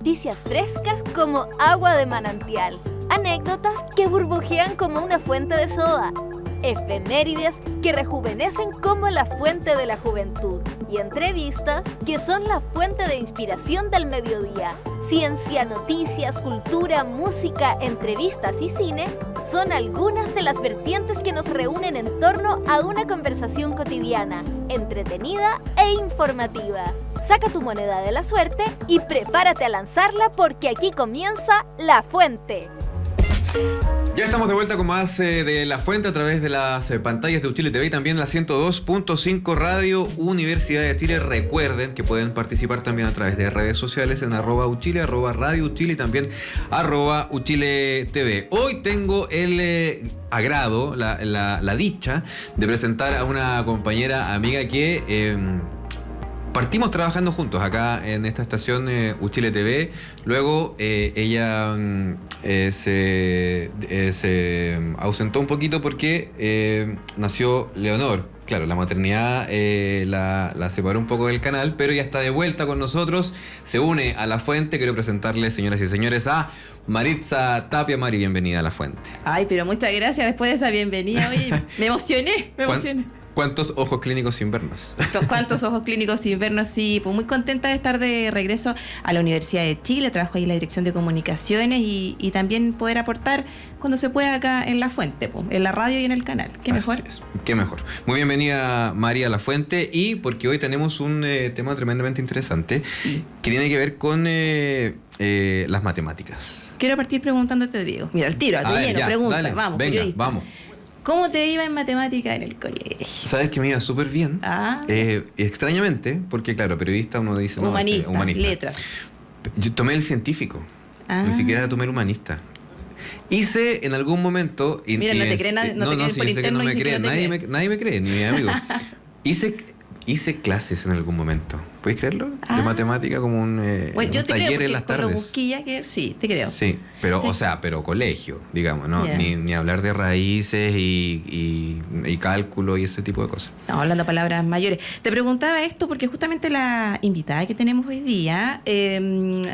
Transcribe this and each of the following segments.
Noticias frescas como agua de manantial. Anécdotas que burbujean como una fuente de soda. Efemérides que rejuvenecen como la fuente de la juventud. Y entrevistas que son la fuente de inspiración del mediodía. Ciencia, noticias, cultura, música, entrevistas y cine son algunas de las vertientes que nos reúnen en torno a una conversación cotidiana, entretenida e informativa. Saca tu moneda de la suerte y prepárate a lanzarla porque aquí comienza La Fuente. Ya estamos de vuelta con más de La Fuente a través de las pantallas de Uchile TV y también la 102.5 Radio Universidad de Chile. Recuerden que pueden participar también a través de redes sociales en @Uchile, @Radio Uchile y también @Uchile TV. Hoy tengo el agrado, la dicha de presentar a una compañera amiga que partimos trabajando juntos acá en esta estación Uchile TV. Luego ella se ausentó un poquito porque nació Leonor. Claro, la maternidad la separó un poco del canal, pero ya está de vuelta con nosotros. Se une a La Fuente. Quiero presentarles, señoras y señores, a Maritza Tapia. Mari, bienvenida a La Fuente. Ay, pero muchas gracias después de esa bienvenida. Oye, me emocioné. ¿Cuántos ojos clínicos sin vernos? ¿Cuántos ojos clínicos sin vernos? Sí, pues muy contenta de estar de regreso a la Universidad de Chile. Trabajo ahí en la Dirección de Comunicaciones y también poder aportar cuando se pueda acá en La Fuente, pues, en la radio y en el canal. ¿Qué mejor? Qué mejor. Muy bienvenida, María, a La Fuente. Y porque hoy tenemos un tema tremendamente interesante, sí, que tiene que ver con las matemáticas. Quiero partir preguntándote, Diego. Mira, al tiro, al lleno, pregunta. Dale, vamos, venga, periodista. Vamos. ¿Cómo te iba en matemática en el colegio? Sabes que me iba súper bien. Extrañamente, porque claro, periodista uno dice... Humanista, letras. Yo tomé el científico. Ni siquiera tomé el humanista. Hice en algún momento... Mira, no te cree nadie. No, yo sé que no me cree. Nadie me cree, ni mi amigo. Hice clases en algún momento. ¿Puedes creerlo? De matemática como un taller en las tardes. Busquilla que sí, te creo. Sí, pero sí. O sea, pero colegio, digamos, ¿no? Yeah. Ni hablar de raíces y cálculo y ese tipo de cosas. No, hablando de palabras mayores. Te preguntaba esto porque justamente la invitada que tenemos hoy día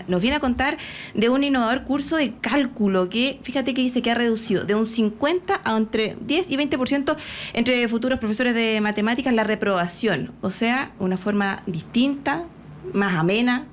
nos viene a contar de un innovador curso de cálculo que, fíjate que dice que ha reducido de un 50 a entre 10 y 20% entre futuros profesores de matemáticas la reprobación. O sea, una forma distinta, más amena,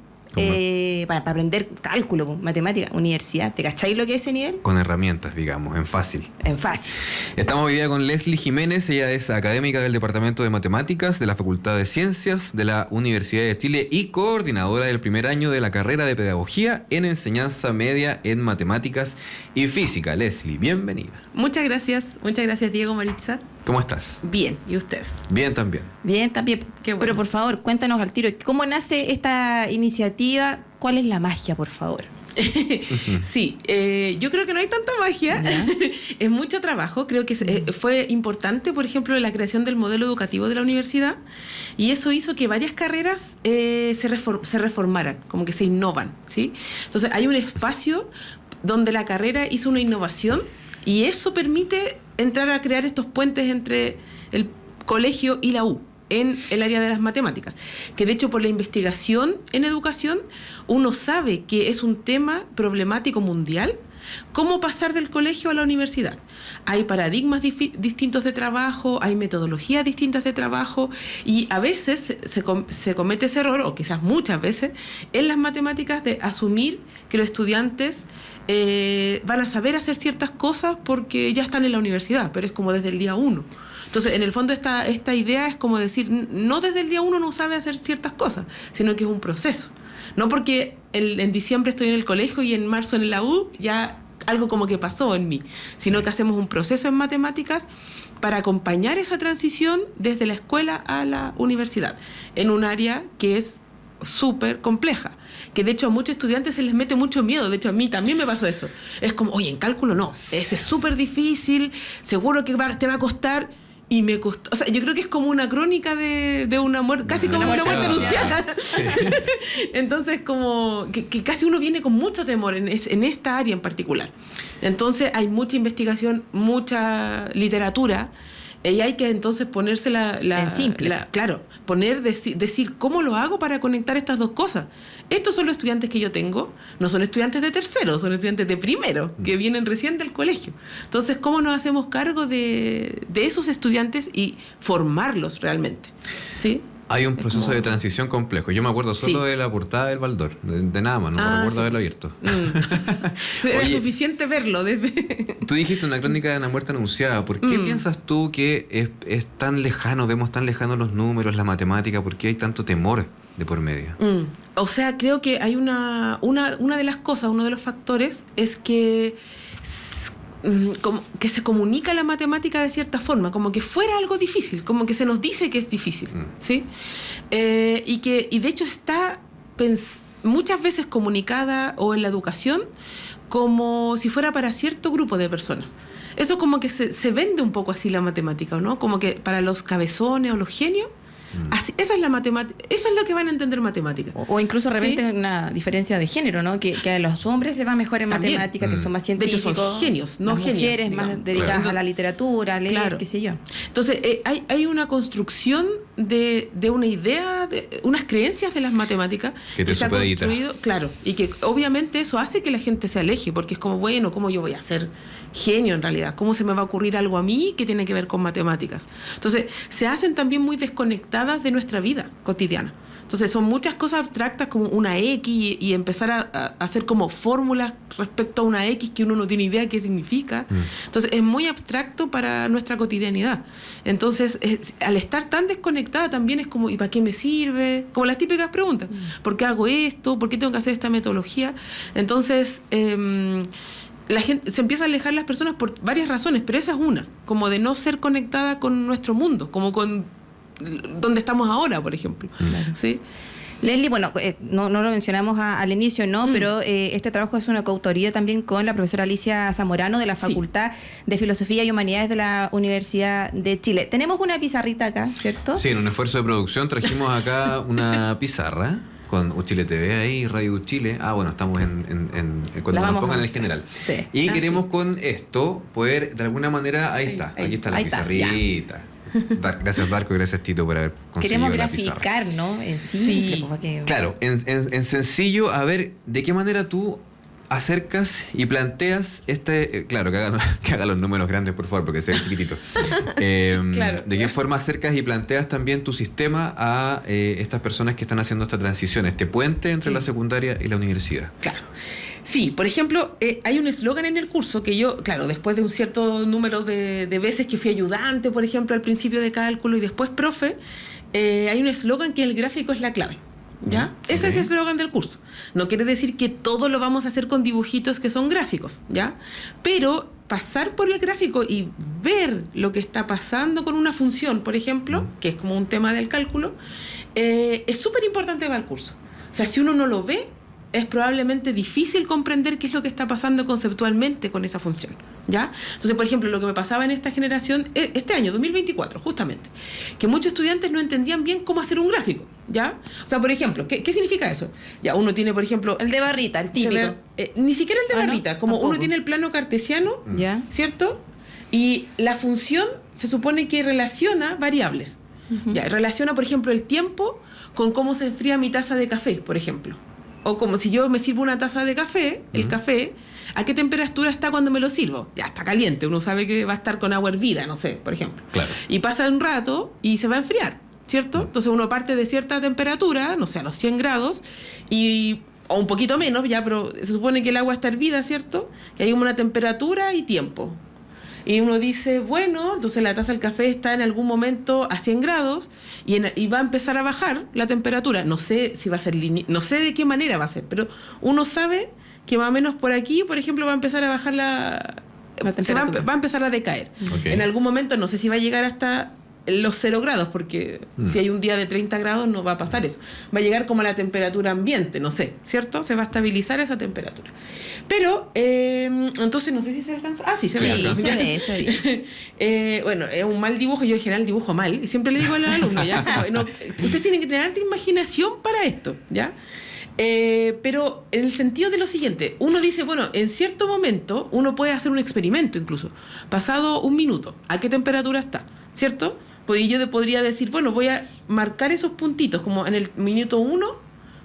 para aprender cálculo, matemática, universidad. ¿Te cacháis lo que es ese nivel? Con herramientas, digamos, en fácil. En fácil. Estamos hoy día con Leslie Jiménez. Ella es académica del Departamento de Matemáticas de la Facultad de Ciencias de la Universidad de Chile y coordinadora del primer año de la carrera de Pedagogía en Enseñanza Media en Matemáticas y Física. Leslie, bienvenida. Muchas gracias, Diego, Maritza. ¿Cómo estás? Bien, ¿y ustedes? Bien también. Bien también. Qué bueno. Pero por favor, cuéntanos al tiro, ¿cómo nace esta iniciativa? ¿Cuál es la magia, por favor? Sí, yo creo que no hay tanta magia, es mucho trabajo. Creo que fue importante, por ejemplo, la creación del modelo educativo de la universidad, y eso hizo que varias carreras se reformaran, como que se innovan, ¿sí? Entonces hay un espacio donde la carrera hizo una innovación y eso permite entrar a crear estos puentes entre el colegio y la U en el área de las matemáticas, que de hecho por la investigación en educación uno sabe que es un tema problemático mundial. ¿Cómo pasar del colegio a la universidad? Hay paradigmas distintos de trabajo, hay metodologías distintas de trabajo y a veces se comete ese error, o quizás muchas veces, en las matemáticas de asumir que los estudiantes van a saber hacer ciertas cosas porque ya están en la universidad, pero es como desde el día 1. Entonces, en el fondo, esta idea es como decir, no desde el día 1 no sabe hacer ciertas cosas, sino que es un proceso. No porque en diciembre estoy en el colegio y en marzo en la U, ya algo como que pasó en mí, sino que hacemos un proceso en matemáticas para acompañar esa transición desde la escuela a la universidad, en un área que es súper compleja, que de hecho a muchos estudiantes se les mete mucho miedo. De hecho a mí también me pasó eso. Es como, oye, en cálculo no, ese es súper difícil, seguro que te va a costar. Y me costó, o sea, yo creo que es como una crónica de una muerte, casi como una muerte anunciada. Sí. Entonces, como que casi uno viene con mucho temor en esta área en particular. Entonces, hay mucha investigación, mucha literatura Y hay que entonces ponerse en simple. Claro, decir cómo lo hago para conectar estas dos cosas. Estos son los estudiantes que yo tengo, no son estudiantes de tercero, son estudiantes de primero, que vienen recién del colegio. Entonces, ¿cómo nos hacemos cargo de esos estudiantes y formarlos realmente? ¿Sí? Hay un proceso de transición complejo. Yo me acuerdo solo de la portada del Baldor, de nada más, no me recuerdo haberlo abierto. Era Oye, suficiente verlo desde... Tú dijiste una crónica de una muerte anunciada. ¿Por qué piensas tú que es tan lejano, vemos tan lejanos los números, la matemática? ¿Por qué hay tanto temor de por medio? O sea, creo que hay una de las cosas, uno de los factores es que como que se comunica la matemática de cierta forma, como que fuera algo difícil, como que se nos dice que es difícil, ¿sí? Y de hecho está muchas veces comunicada o en la educación como si fuera para cierto grupo de personas. Eso como que se vende un poco así la matemática, ¿no? Como que para los cabezones o los genios, así, esa es la matemática, eso es lo que van a entender matemática. O incluso de repente una diferencia de género, ¿no? Que a los hombres les va mejor en también, matemática, que son más científicos. De hecho, son genios, no las genias. Mujeres más dedicadas a la literatura, a leer, qué sé yo. Entonces, hay una construcción de una idea, de unas creencias de las matemáticas que se ha construido, claro, y que obviamente eso hace que la gente se aleje, porque es como, bueno, ¿cómo yo voy a ser genio en realidad? ¿Cómo se me va a ocurrir algo a mí que tiene que ver con matemáticas? Entonces, se hacen también muy desconectadas de nuestra vida cotidiana. Entonces, son muchas cosas abstractas como una X y empezar a hacer como fórmulas respecto a una X que uno no tiene idea qué significa. Entonces, es muy abstracto para nuestra cotidianidad. Entonces, al estar tan desconectada también es como, ¿y para qué me sirve? Como las típicas preguntas. ¿Por qué hago esto? ¿Por qué tengo que hacer esta metodología? Entonces, la gente se empieza a alejar las personas por varias razones, pero esa es una, como de no ser conectada con nuestro mundo, como con donde estamos ahora, por ejemplo. ¿Sí? Leslie, bueno, no lo mencionamos al inicio, ¿no? Pero este trabajo es una coautoría también con la profesora Alicia Zamorano de la Facultad de Filosofía y Humanidades de la Universidad de Chile. Tenemos una pizarrita acá, ¿cierto? Sí, en un esfuerzo de producción trajimos acá una pizarra con Uchile TV ahí, Radio Uchile. Bueno, estamos cuando nos pongan en el general. Sí. Y queremos con esto poder, de alguna manera, aquí está la pizarrita. Gracias Darko y gracias Tito por haber conseguido queremos la pizarra. graficar, ¿no? En simple, porque... Claro, en sencillo, a ver, ¿de qué manera tú acercas y planteas claro, que haga los números grandes, por favor, porque se ve chiquitito. Claro. ¿De qué forma acercas y planteas también tu sistema a estas personas que están haciendo esta transición, este puente entre la secundaria y la universidad? Claro. Sí, por ejemplo, hay un eslogan en el curso que yo, claro, después de un cierto número de veces que fui ayudante, por ejemplo, al principio de cálculo y después profe, hay un eslogan que el gráfico es la clave. ¿Ya? Ese es el eslogan del curso. No quiere decir que todo lo vamos a hacer con dibujitos que son gráficos, ¿ya? Pero pasar por el gráfico y ver lo que está pasando con una función, por ejemplo, que es como un tema del cálculo, es súper importante para el curso. O sea, si uno no lo ve, es probablemente difícil comprender qué es lo que está pasando conceptualmente con esa función, ¿ya? Entonces, por ejemplo, lo que me pasaba en esta generación, este año, 2024, justamente, que muchos estudiantes no entendían bien cómo hacer un gráfico, ¿ya? O sea, por ejemplo, ¿qué significa eso? Ya, uno tiene, por ejemplo... El de barrita, el típico. Ni siquiera el de barrita, no, como tampoco. uno tiene el plano cartesiano, ¿Ya? ¿cierto? Y la función se supone que relaciona variables. Ya, relaciona, por ejemplo, el tiempo con cómo se enfría mi taza de café, por ejemplo. O como si yo me sirvo una taza de café, el café, ¿a qué temperatura está cuando me lo sirvo? Ya está caliente, uno sabe que va a estar con agua hervida, no sé, por ejemplo. Claro. Y pasa un rato y se va a enfriar, ¿cierto? Entonces uno parte de cierta temperatura, no sé, a los 100 grados, o un poquito menos, ya, pero se supone que el agua está hervida, ¿cierto? Que hay como una temperatura y tiempo. Y uno dice, bueno, entonces la taza del café está en algún momento a 100 grados y va a empezar a bajar la temperatura. No sé si va a ser no sé de qué manera va a ser, pero uno sabe que más o menos por aquí, por ejemplo, va a empezar a bajar la temperatura. Va a empezar a decaer. Okay. En algún momento, no sé si va a llegar hasta los 0 grados, porque si hay un día de 30 grados no va a pasar eso. Va a llegar como a la temperatura ambiente, no sé, ¿cierto? Se va a estabilizar esa temperatura. Pero, entonces no sé si se alcanza. Sí, se alcanza. Se ve. Bueno, es un mal dibujo, yo en general dibujo mal, y siempre le digo a los alumnos, ¿ya? Como, ustedes tienen que tener alta imaginación para esto, ¿ya? Pero en el sentido de lo siguiente, uno dice, bueno, en cierto momento uno puede hacer un experimento incluso, pasado un minuto, ¿a qué temperatura está? ¿cierto? Pues yo podría decir, bueno, voy a marcar esos puntitos, como en el minuto 1,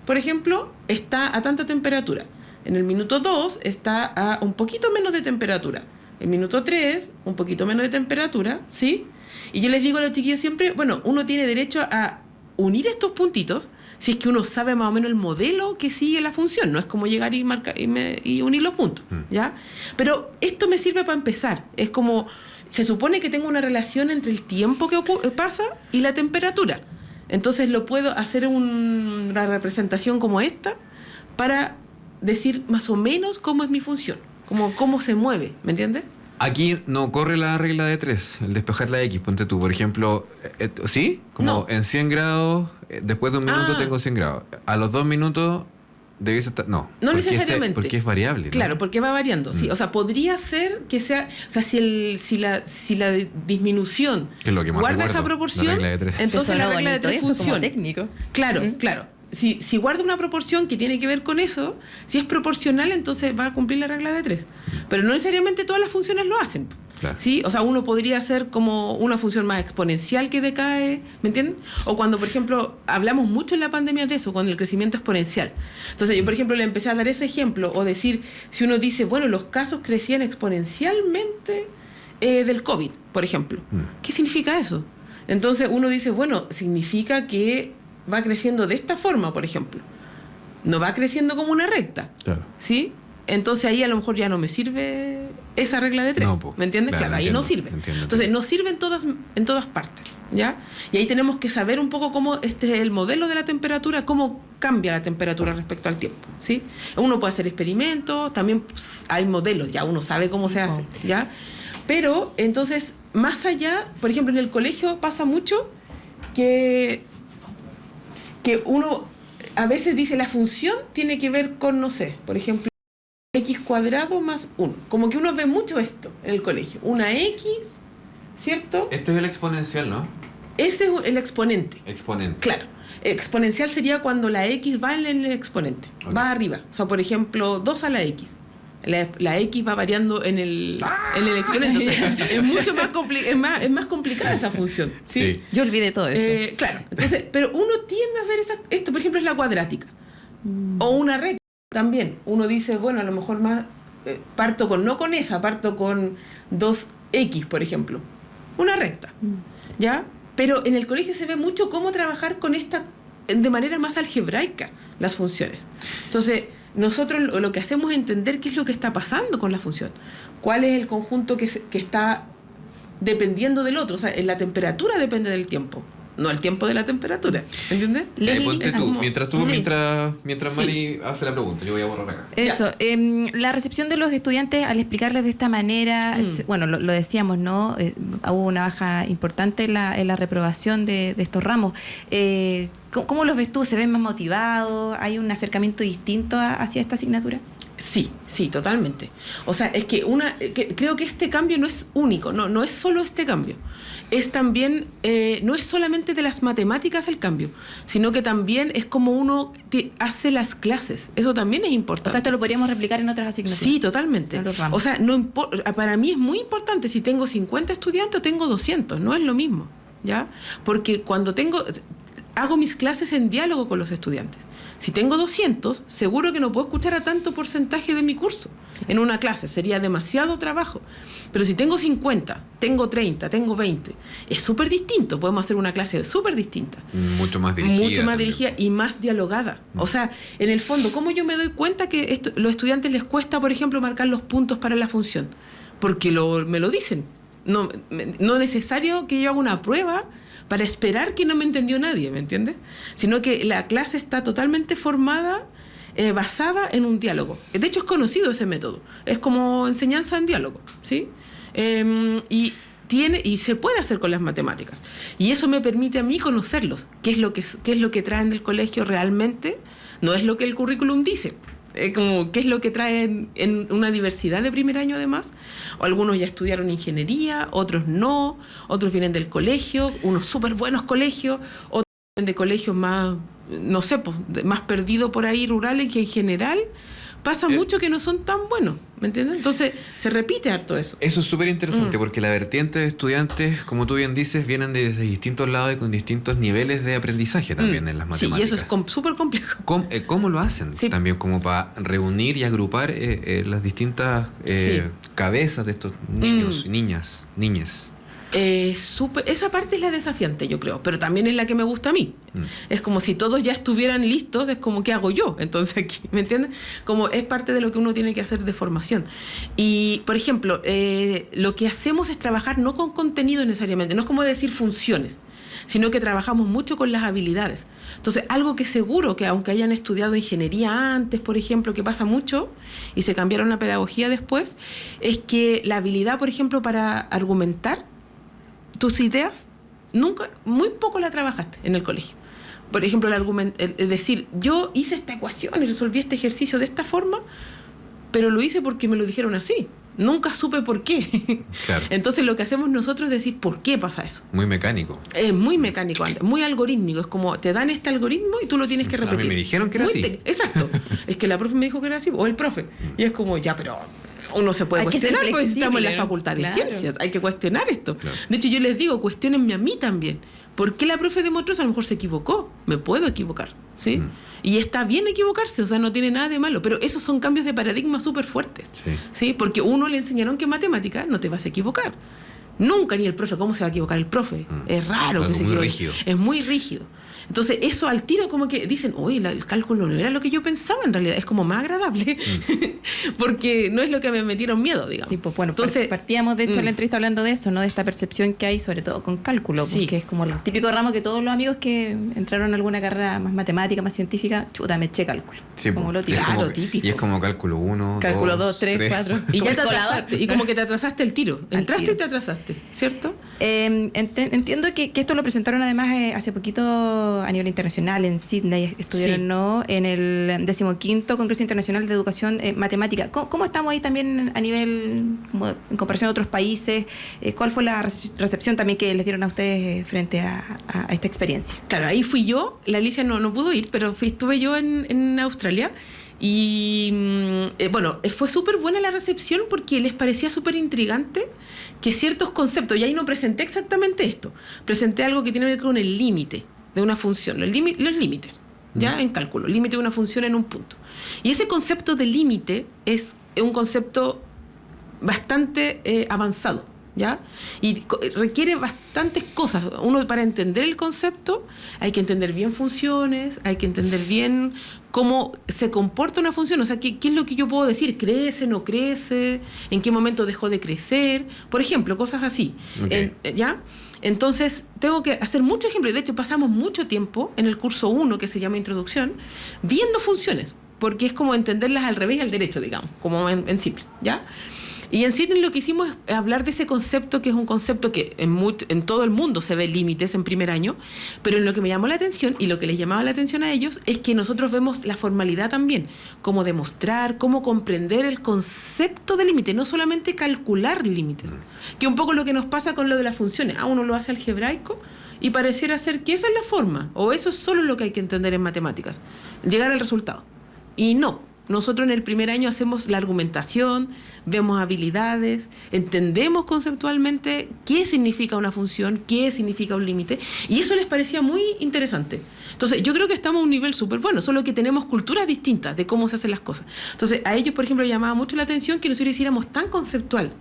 por ejemplo, está a tanta temperatura. En el minuto 2 está a un poquito menos de temperatura. En el minuto 3, un poquito menos de temperatura, ¿sí? Y yo les digo a los chiquillos siempre, bueno, uno tiene derecho a unir estos puntitos si es que uno sabe más o menos el modelo que sigue la función. No es como llegar y marcar y unir los puntos, ¿ya? Pero esto me sirve para empezar. Es como, se supone que tengo una relación entre el tiempo que pasa y la temperatura. Entonces lo puedo hacer una representación como esta para decir más o menos cómo es mi función, cómo se mueve, ¿me entiendes? Aquí no corre la regla de 3, el despejar la X, ponte tú, por ejemplo, ¿sí? Como No. en 100 grados, después de un minuto tengo 100 grados. A los 2 minutos debes estar... No porque necesariamente. Porque es variable, ¿no? Claro, porque va variando, sí. O sea, podría ser que sea... O sea, si la disminución Que es lo que más guarda esa recuerdo, proporción, la regla de 3. entonces la regla de 3 eso como funciona. técnico. Claro, claro. Si guarda una proporción que tiene que ver con eso, si es proporcional, entonces va a cumplir la regla de 3. Pero no necesariamente todas las funciones lo hacen. Claro. ¿Sí? O sea, uno podría hacer como una función más exponencial que decae, ¿me entienden? O cuando, por ejemplo, hablamos mucho en la pandemia de eso, con el crecimiento exponencial. Entonces, yo, por ejemplo, le empecé a dar ese ejemplo, o decir, si uno dice, bueno, los casos crecían exponencialmente del COVID, por ejemplo. ¿Qué significa eso? Entonces, uno dice, bueno, significa que va creciendo de esta forma, por ejemplo. No va creciendo como una recta. Claro. ¿Sí? Entonces ahí a lo mejor ya no me sirve esa regla de 3. No, po. ¿Me entiendes? Claro, ahí entiendo, no sirve. entiendo. Entonces no sirve en todas partes, ¿ya? Y ahí tenemos que saber un poco cómo el modelo de la temperatura, cómo cambia la temperatura respecto al tiempo, ¿sí? Uno puede hacer experimentos, también pues, hay modelos, ya uno sabe cómo se hace, ¿ya? Pero entonces, más allá, por ejemplo, en el colegio pasa mucho que uno a veces dice la función tiene que ver con, no sé, por ejemplo, x cuadrado más 1. Como que uno ve mucho esto en el colegio. Una x, ¿cierto? Esto es el exponencial, ¿no? Ese es el exponente. Exponente. Claro. Exponencial sería cuando la x va en el exponente, va arriba. O sea, por ejemplo, 2 a la x. La x va variando en el exponente. O sea, es mucho más es más complicada esa función. ¿sí? Sí. Yo olvidé todo eso. Claro. Entonces, pero uno tiende a ver esto, por ejemplo, es la cuadrática. O una recta también. Uno dice, bueno, a lo mejor más parto con 2x, por ejemplo. Una recta. ¿Ya? Pero en el colegio se ve mucho cómo trabajar con esta de manera más algebraica las funciones. Entonces, nosotros lo que hacemos es entender qué es lo que está pasando con la función. Cuál es el conjunto que está dependiendo del otro. O sea, la temperatura depende del tiempo, no el tiempo de la temperatura. ¿Entiendes? Ponte tú, Sí. mientras Mari hace la pregunta, yo voy a borrar acá. Eso, la recepción de los estudiantes al explicarles de esta manera, bueno, lo decíamos, ¿no? Hubo una baja importante en la reprobación de estos ramos. ¿Cómo los ves tú? ¿Se ven más motivados? ¿Hay un acercamiento distinto hacia esta asignatura? Sí, totalmente. O sea, es que creo que este cambio no es único, no es solo este cambio. Es también, no es solamente de las matemáticas el cambio, sino que también es como uno hace las clases. Eso también es importante. O sea, esto lo podríamos replicar en otras asignaturas. Sí, totalmente. O sea, para mí es muy importante si tengo 50 estudiantes o tengo 200, no es lo mismo, ¿ya? Porque cuando hago mis clases en diálogo con los estudiantes. Si tengo 200, seguro que no puedo escuchar a tanto porcentaje de mi curso en una clase. Sería demasiado trabajo. Pero si tengo 50, tengo 30, tengo 20, es súper distinto. Podemos hacer una clase súper distinta. Mucho más dirigida. Mucho más dirigida y más dialogada. O sea, en el fondo, ¿cómo yo me doy cuenta que los estudiantes les cuesta, por ejemplo, marcar los puntos para la función? Porque me lo dicen. No es necesario que yo haga una prueba para esperar que no me entendió nadie, ¿me entiendes? Sino que la clase está totalmente formada, basada en un diálogo. De hecho, es conocido ese método. Es como enseñanza en diálogo, ¿sí? Y se puede hacer con las matemáticas. Y eso me permite a mí conocerlos. ¿Qué es lo que traen del colegio realmente? No es lo que el currículum dice. Como qué es lo que traen en una diversidad de primer año además. O algunos ya estudiaron ingeniería, otros no, otros vienen del colegio, unos súper buenos colegios, otros vienen de colegios más, no sé, pues, más perdidos por ahí, rurales, que en general pasa mucho que no son tan buenos, ¿me entiendes? Entonces se repite harto eso. Eso es súper interesante porque la vertiente de estudiantes, como tú bien dices, vienen desde distintos lados y con distintos niveles de aprendizaje también en las matemáticas. Sí, y eso es súper complejo. ¿Cómo lo hacen? Sí. También como para reunir y agrupar las distintas cabezas de estos niños y niñas. Esa parte es la desafiante, yo creo, pero también es la que me gusta a mí. Es como si todos ya estuvieran listos, es como, ¿qué hago yo? Entonces aquí, ¿me entiendes? Como es parte de lo que uno tiene que hacer de formación. Y, por ejemplo, lo que hacemos es trabajar no con contenido necesariamente, no es como decir funciones, sino que trabajamos mucho con las habilidades. Entonces, algo que seguro que aunque hayan estudiado ingeniería antes, por ejemplo, que pasa mucho, y se cambiaron a pedagogía después, es que la habilidad, por ejemplo, para argumentar tus ideas, muy poco la trabajaste en el colegio. Por ejemplo, el decir, yo hice esta ecuación y resolví este ejercicio de esta forma, pero lo hice porque me lo dijeron así. Nunca supe por qué. Claro. Entonces lo que hacemos nosotros es decir, ¿por qué pasa eso? Muy mecánico. Es muy mecánico, muy algorítmico. Es como, te dan este algoritmo y tú lo tienes que repetir. A mí me dijeron que era así. Exacto. Es que la profe me dijo que era así, o el profe. Y es como, ya, pero uno se puede Hay que ser cuestionar, porque estamos en la flexible, facultad de claro. ciencias. Hay que cuestionar esto. Claro. De hecho, yo les digo, cuestionenme a mí también. ¿Por qué la profe demostró eso? A lo mejor se equivocó. Me puedo equivocar, ¿sí? Y está bien equivocarse, o sea, no tiene nada de malo. Pero esos son cambios de paradigma súper fuertes, ¿sí? Porque uno le enseñaron que en matemática no te vas a equivocar. Nunca, ni el profe. ¿Cómo se va a equivocar el profe? Es raro que se equivoque. Rígido. Es muy rígido. Entonces, eso al tiro como que dicen, oye, el cálculo no era lo que yo pensaba en realidad. Es como más agradable porque no es lo que me metieron miedo, digamos. Sí, pues bueno, entonces, partíamos de hecho en la entrevista hablando de eso, ¿no? De esta percepción que hay, sobre todo con cálculo, Sí. porque es como el típico ramo que todos los amigos que entraron a alguna carrera más matemática, más científica, chuta, me eché cálculo. Sí, como lo típico. Claro, típico. Y es como cálculo 1, Cálculo 2, 3, 4. Y ya te atrasaste. Y como que te atrasaste el tiro. Entraste y te atrasaste, ¿cierto? Entiendo que esto lo presentaron además hace poquito a nivel internacional, en Sydney estuvieron, Sí. ¿no? En el 15º Congreso Internacional de Educación Matemática. ¿Cómo estamos ahí también a nivel, como en comparación a otros países? ¿Cuál fue la recepción también que les dieron a ustedes frente a esta experiencia? Claro, ahí fui yo. La Alicia no pudo ir, pero estuve yo en Australia. Y bueno, fue súper buena la recepción porque les parecía súper intrigante que ciertos conceptos, y ahí no presenté exactamente esto, presenté algo que tiene que ver con el límite de una función, los límites, ¿ya? En cálculo, límite de una función en un punto. Y ese concepto de límite es un concepto bastante avanzado, ¿ya? Y requiere bastantes cosas. Uno, para entender el concepto, hay que entender bien funciones, hay que entender bien cómo se comporta una función, o sea, qué es lo que yo puedo decir, crece, no crece, en qué momento dejó de crecer, por ejemplo, cosas así. Okay. ¿Ya? Entonces, tengo que hacer muchos ejemplos, y de hecho pasamos mucho tiempo en el curso 1, que se llama Introducción, viendo funciones, porque es como entenderlas al revés y al derecho, digamos, como en simple, ¿ya? Y en Sydney lo que hicimos es hablar de ese concepto, que es un concepto que en todo el mundo se ve límites en primer año, pero en lo que me llamó la atención y lo que les llamaba la atención a ellos es que nosotros vemos la formalidad también, cómo demostrar, cómo comprender el concepto de límite, no solamente calcular límites, que un poco lo que nos pasa con lo de las funciones. Uno lo hace algebraico y pareciera ser que esa es la forma, o eso es solo lo que hay que entender en matemáticas, llegar al resultado. Y no. Nosotros en el primer año hacemos la argumentación, vemos habilidades, entendemos conceptualmente qué significa una función, qué significa un límite, y eso les parecía muy interesante. Entonces, yo creo que estamos a un nivel súper bueno, solo que tenemos culturas distintas de cómo se hacen las cosas. Entonces, a ellos, por ejemplo, llamaba mucho la atención que nosotros hiciéramos tan conceptual,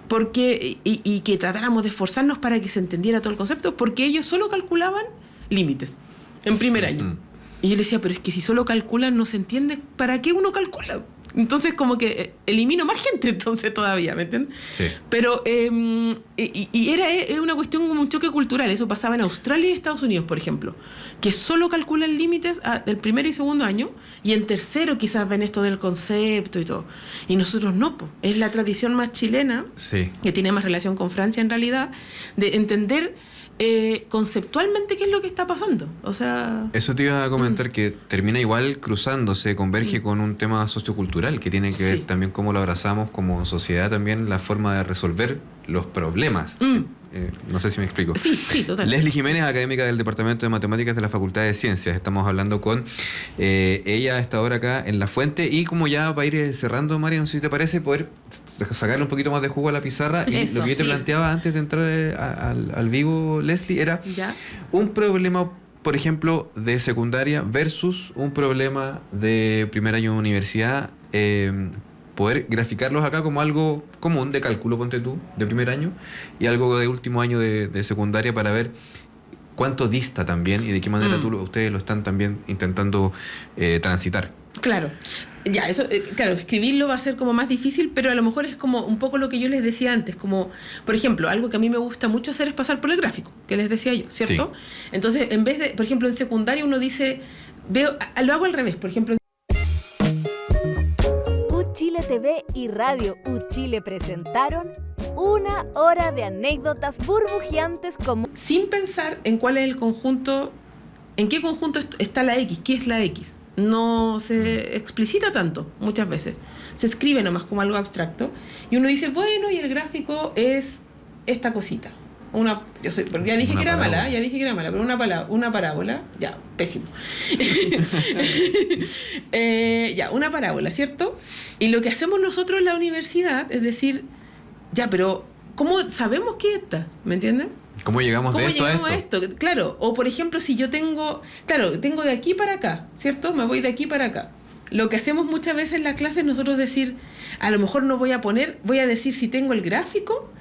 porque y que tratáramos de esforzarnos para que se entendiera todo el concepto, porque ellos solo calculaban límites en primer año. Y yo le decía, pero es que si solo calculan no se entiende, ¿para qué uno calcula? Entonces como que elimino más gente entonces todavía, ¿me entiendes? Sí. Pero era una cuestión como un choque cultural. Eso pasaba en Australia y Estados Unidos, por ejemplo, que solo calculan límites del primer y segundo año, y en tercero quizás ven esto del concepto y todo. Y nosotros no, po. Es la tradición más chilena, Sí. que tiene más relación con Francia en realidad, de entender conceptualmente qué es lo que está pasando. O sea, Eso te iba a comentar, que termina igual cruzándose, converge con un tema sociocultural que tiene que ver también cómo lo abrazamos como sociedad, también la forma de resolver los problemas No sé si me explico. Sí, total. Leslie Jiménez, académica del Departamento de Matemáticas de la Facultad de Ciencias. Estamos hablando con ella a esta hora acá en La Fuente. Y como ya para ir cerrando, Mari, no sé si te parece, poder sacarle un poquito más de jugo a la pizarra. Y Eso, lo que yo te planteaba antes de entrar al vivo, Leslie, era un problema, por ejemplo, de secundaria versus un problema de primer año de universidad. Poder graficarlos acá como algo común de cálculo, ponte tú, de primer año, y algo de último año de secundaria, para ver cuánto dista también y de qué manera ustedes lo están también intentando transitar. Claro. Ya, eso, claro, escribirlo va a ser como más difícil, pero a lo mejor es como un poco lo que yo les decía antes, como, por ejemplo, algo que a mí me gusta mucho hacer es pasar por el gráfico, que les decía yo, ¿cierto? Sí. Entonces, en vez de, por ejemplo, en secundaria uno dice, lo hago al revés, por ejemplo. Chile TV y Radio Chile presentaron una hora de anécdotas burbujeantes como... Sin pensar en cuál es el conjunto, en qué conjunto está la X, qué es la X. No se explicita tanto muchas veces. Se escribe nomás como algo abstracto. Y uno dice, bueno, y el gráfico es esta cosita. Ya dije que era mala, pero una parábola, ya, pésimo. Una parábola, ¿cierto? Y lo que hacemos nosotros en la universidad es decir, ya, pero ¿cómo sabemos que es esta? ¿Me entienden? ¿Cómo llegamos de esto a esto? Claro, o por ejemplo, si yo tengo de aquí para acá, ¿cierto? Me voy de aquí para acá. Lo que hacemos muchas veces en la clase es nosotros decir, a lo mejor no voy a decir si tengo el gráfico.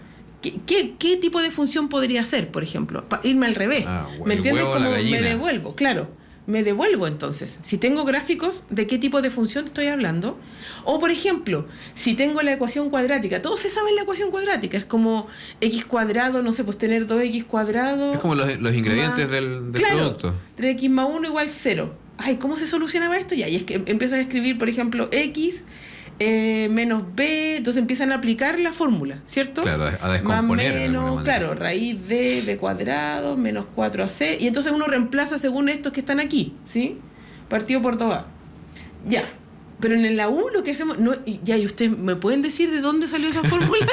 ¿Qué tipo de función podría ser, por ejemplo? Irme al revés. ¿Me entiendes? Como me devuelvo, claro. Me devuelvo entonces. Si tengo gráficos, ¿de qué tipo de función estoy hablando? O, por ejemplo, si tengo la ecuación cuadrática. Todos se saben la ecuación cuadrática. Es como x cuadrado, no sé, pues tener 2x cuadrado. Es como los ingredientes del producto. 3x más 1 igual 0. Ay, ¿cómo se solucionaba esto? Ya, y es que empiezan a escribir, por ejemplo, x... menos b, entonces empiezan a aplicar la fórmula, ¿cierto? Claro, a descomponer. Más menos, claro, raíz de b cuadrado menos 4ac, y entonces uno reemplaza según estos que están aquí, ¿sí? Partido por 2a. Ya. Pero en la U lo que hacemos... ¿y ustedes me pueden decir de dónde salió esa fórmula?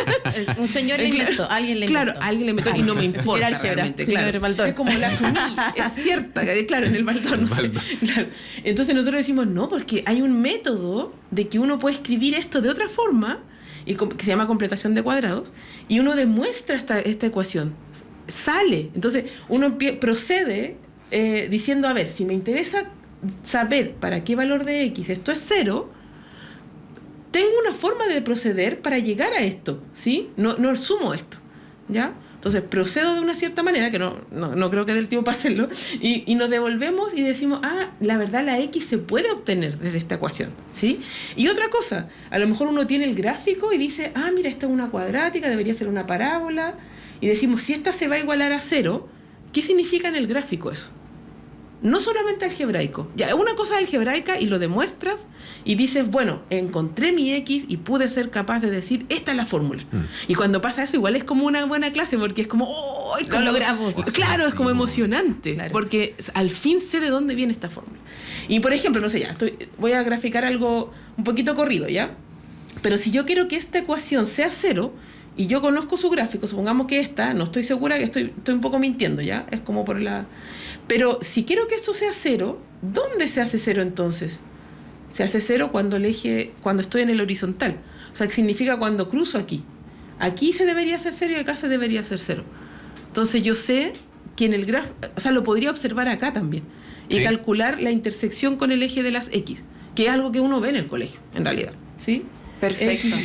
Un señor le inventó, alguien le inventó. Claro, alguien le inventó y no me importa realmente. Claro. Es como la asumí, es cierta, claro, en el Baldor, no sé. Claro. Entonces nosotros decimos, no, porque hay un método de que uno puede escribir esto de otra forma, que se llama completación de cuadrados, y uno demuestra esta ecuación. Sale. Entonces uno procede diciendo, a ver, si me interesa saber para qué valor de X esto es 0, tengo una forma de proceder para llegar a esto, ¿sí? No sumo esto, ¿ya? Entonces procedo de una cierta manera, que no creo que dé el tiempo para hacerlo, y nos devolvemos y decimos, la verdad la X se puede obtener desde esta ecuación, ¿sí? Y otra cosa, a lo mejor uno tiene el gráfico y dice, mira, esta es una cuadrática, debería ser una parábola, y decimos, si esta se va a igualar a 0, ¿qué significa en el gráfico eso? No solamente algebraico. Ya, una cosa algebraica y lo demuestras y dices, bueno, encontré mi X y pude ser capaz de decir, esta es la fórmula. Y cuando pasa eso, igual es como una buena clase porque es como, ¡oh! Lo logramos. Claro, es como emocionante. Claro. Porque al fin sé de dónde viene esta fórmula. Y por ejemplo, no sé, voy a graficar algo un poquito corrido, ¿ya? Pero si yo quiero que esta ecuación sea 0 y yo conozco su gráfico, supongamos que esta, no estoy segura, que estoy un poco mintiendo, ¿ya? Es como por la... Pero si quiero que esto sea 0, ¿dónde se hace 0 entonces? Se hace 0 cuando estoy en el horizontal. O sea, que significa cuando cruzo aquí. Aquí se debería hacer 0 y acá se debería hacer 0. Entonces yo sé que en el gráfico... O sea, lo podría observar acá también. Y calcular la intersección con el eje de las X, que es algo que uno ve en el colegio, en realidad. ¿Sí? Perfecto.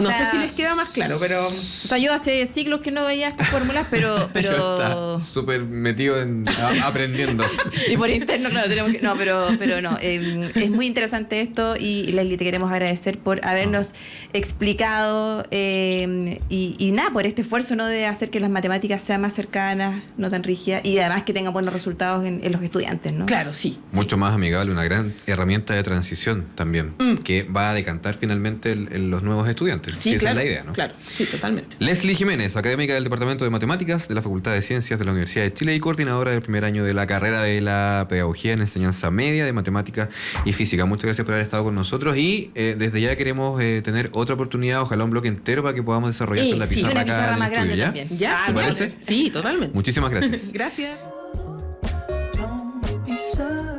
No sé si les queda más claro, pero... O sea, yo hace siglos que no veía estas fórmulas, pero... Está súper metido aprendiendo. Y por interno, claro, tenemos que... No, pero no. Es muy interesante esto y Leslie, te queremos agradecer por habernos explicado y nada, por este esfuerzo, ¿no?, de hacer que las matemáticas sean más cercanas, no tan rígidas, y además que tengan buenos resultados en los estudiantes, ¿no? Claro, sí. Mucho más amigable, una gran herramienta de transición también, que va a decantar finalmente en los nuevos estudiantes. finalmente. Sí, Esa claro, es la idea, ¿no? Claro, sí, totalmente. Leslie Jiménez, académica del Departamento de Matemáticas de la Facultad de Ciencias de la Universidad de Chile y coordinadora del primer año de la carrera de la Pedagogía en Enseñanza Media de Matemáticas y Física. Muchas gracias por haber estado con nosotros y desde ya queremos tener otra oportunidad, ojalá un bloque entero para que podamos desarrollar con la Sí, pizarra una acá pizarra en más el grande estudio, ¿ya? también. ¿Ya? ¿Te parece? Sí, totalmente. Muchísimas gracias. Gracias. Don't be sad.